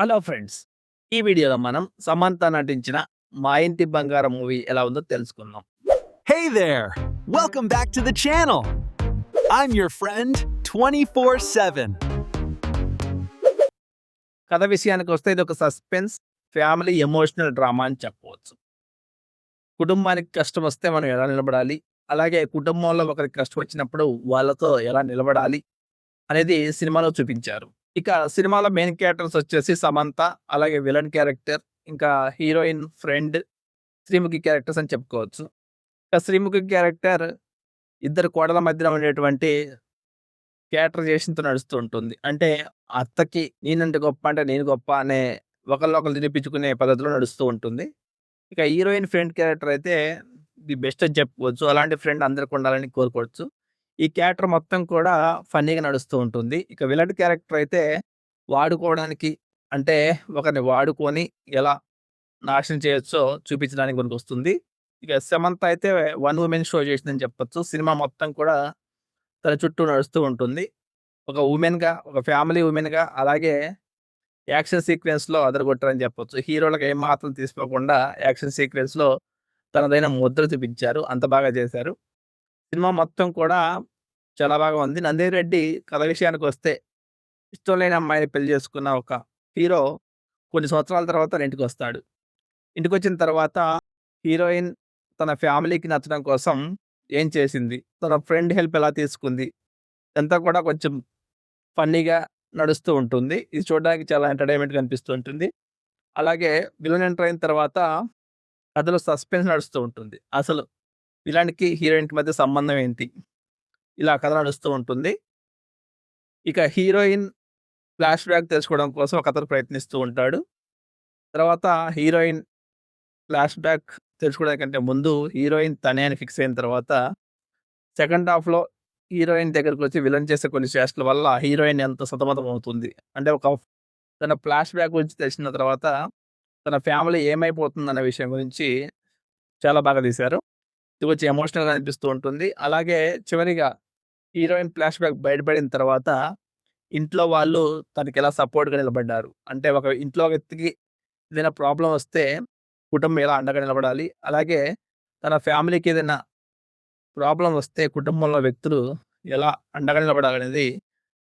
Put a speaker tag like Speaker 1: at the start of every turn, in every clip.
Speaker 1: Hello friends. ఈ వీడియోలో మనం సమంత నటించిన 'మా ఇంటి బంగారం' మూవీ ఎలా ఉందో తెలుసుకుందాం.
Speaker 2: Hey there! Welcome back to the channel. I'm your friend 24/7.
Speaker 1: కథ విషయానికొస్తే ఇదొక సస్పెన్స్, ఫ్యామిలీ ఎమోషనల్ డ్రామా అని చెప్పవచ్చు. కుటుంబానికి కష్టం వస్తే మనం ఎలా నిలబడాలి, అలాగే కుటుంబంలో ఒకరికి కష్టం వచ్చినప్పుడు వాళ్ళతో ఎలా నిలబడాలి అనేది సినిమాలో చూపించారు. ఇక సినిమాలో మెయిన్ క్యారెక్టర్స్ వచ్చేసి సమంత, అలాగే విలన్ క్యారెక్టర్, ఇంకా హీరోయిన్ ఫ్రెండ్, శ్రీముఖి క్యారెక్టర్స్ అని చెప్పుకోవచ్చు. ఇక శ్రీముఖి క్యారెక్టర్ ఇద్దరు కోడల మధ్యన ఉండేటువంటి క్యారెక్టరైజేషన్‌తో నడుస్తూ ఉంటుంది. అంటే అత్తకి నేనంటే గొప్ప అంటే నేను గొప్ప అనే ఒకళ్ళనొకళ్ళు తినిపించుకునే పద్ధతిలో నడుస్తూ ఉంటుంది. ఇక హీరోయిన్ ఫ్రెండ్ క్యారెక్టర్ అయితే ది బెస్ట్ అని చెప్పుకోవచ్చు. అలాంటి ఫ్రెండ్ అందరికి ఉండాలని కోరుకోవచ్చు. ఈ క్యారెక్టర్ మొత్తం కూడా ఫన్నీగా నడుస్తూ ఉంటుంది. ఇక విలన్ క్యారెక్టర్ అయితే వాడుకోవడానికి అంటే ఒకరిని వాడుకొని ఎలా నాశనం చేయొచ్చో చూపించడానికి పనికొస్తుంది. ఇక సమంత అయితే వన్ వుమెన్ షో చేసిందని చెప్పొచ్చు. సినిమా మొత్తం కూడా తన చుట్టూ నడుస్తూ ఉంటుంది. ఒక వుమెన్‌గా, ఒక ఫ్యామిలీ వుమెన్‌గా, అలాగే యాక్షన్ సీక్వెన్స్‌లో అదరగొట్టారని చెప్పొచ్చు. హీరోలకు ఏమాత్రం తీసిపోకుండా యాక్షన్ సీక్వెన్స్‌లో తనదైన ముద్ర చూపించారు. అంత బాగా చేశారు. సినిమా మొత్తం కూడా చాలా బాగా ఉంది. నందిని రెడ్డి కథ విషయానికొస్తే ఇష్టం లేని అమ్మాయిని పెళ్లి చేసుకున్న ఒక హీరో కొన్ని సంవత్సరాల తర్వాత తన ఇంటికొస్తాడు. ఇంటికొచ్చిన తర్వాత హీరోయిన్ తన ఫ్యామిలీకి నచ్చడం కోసం ఏం చేసింది? తన ఫ్రెండ్ హెల్ప్ ఎలా తీసుకుంది? ఇదంతా కూడా కొంచెం ఫన్నీగా నడుస్తూ ఉంటుంది. ఇది చూడడానికి చాలా ఎంటర్‌టైన్‌మెంట్‌గా అనిపిస్తూ ఉంటుంది. అలాగే విలన్ ఎంటర్ అయిన తర్వాత కథలో సస్పెన్స్ నడుస్తూ ఉంటుంది. అసలు విలన్‌కి, హీరోయిన్‌కి మధ్య సంబంధం ఏంటి? ఇలా కథ నడుస్తూ ఉంటుంది. ఇక హీరోయిన్ ఫ్లాష్ బ్యాక్ తెలుసుకోవడం కోసం ఒకతను ప్రయత్నిస్తూ ఉంటాడు. తర్వాత హీరోయిన్ ఫ్లాష్ బ్యాక్ తెలుసుకోవడానికంటే ముందు హీరోయిన్ తనే అని ఫిక్స్ అయిన తర్వాత సెకండ్ హాఫ్‌లో హీరోయిన్ దగ్గరకొచ్చి విలన్ చేసే కొన్ని చేష్టల వల్ల హీరోయిన్ ఎంత సతమతం అవుతుంది. అంటే తన ఫ్లాష్ బ్యాక్ గురించి తెలిసిన తర్వాత తన ఫ్యామిలీ ఏమైపోతుందన్న విషయం గురించి చాలా బాగా తీశారు. ఇది కొంచెం ఎమోషనల్‌గా అనిపిస్తూ ఉంటుంది. అలాగే చివరిగా హీరోయిన్ ఫ్లాష్ బ్యాక్ బయటపడిన తర్వాత ఇంట్లో వాళ్ళు తనకెలా సపోర్ట్‌గా నిలబడ్డారు. అంటే ఒక ఇంట్లో వ్యక్తికి ఏదైనా ప్రాబ్లమ్ వస్తే కుటుంబం ఎలా అండగా నిలబడాలి. అలాగే తన ఫ్యామిలీకి ఏదైనా ప్రాబ్లమ్ వస్తే కుటుంబంలో వ్యక్తులు ఎలా అండగా నిలబడాలనేది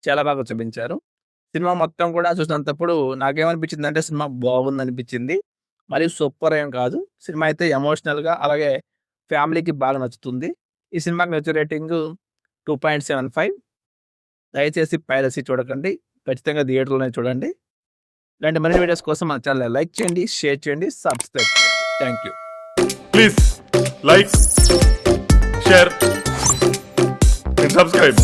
Speaker 1: చాలా బాగా చూపించారు. సినిమా మొత్తం కూడా చూసినంతప్పుడు నాకేమనిపించిందంటే సినిమా బాగుందనిపించింది. మరి సూపర్ ఏం కాదు. సినిమా అయితే ఎమోషనల్‌గా అలాగే ఫ్యామిలీకి బాగా నచ్చుతుంది. ఈ సినిమాకి నేను ఇచ్చే రేటింగు 2.75. దయచేసి పైరసీ చూడకండి. ఖచ్చితంగా థియేటర్‌లోనే చూడండి. ఇలాంటి మరిన్ని వీడియోస్ కోసం మన ఛానెల్‌ని లైక్ చేయండి, షేర్ చేయండి, సబ్స్క్రైబ్ చేయండి. Thank you.
Speaker 3: Please like, share and subscribe.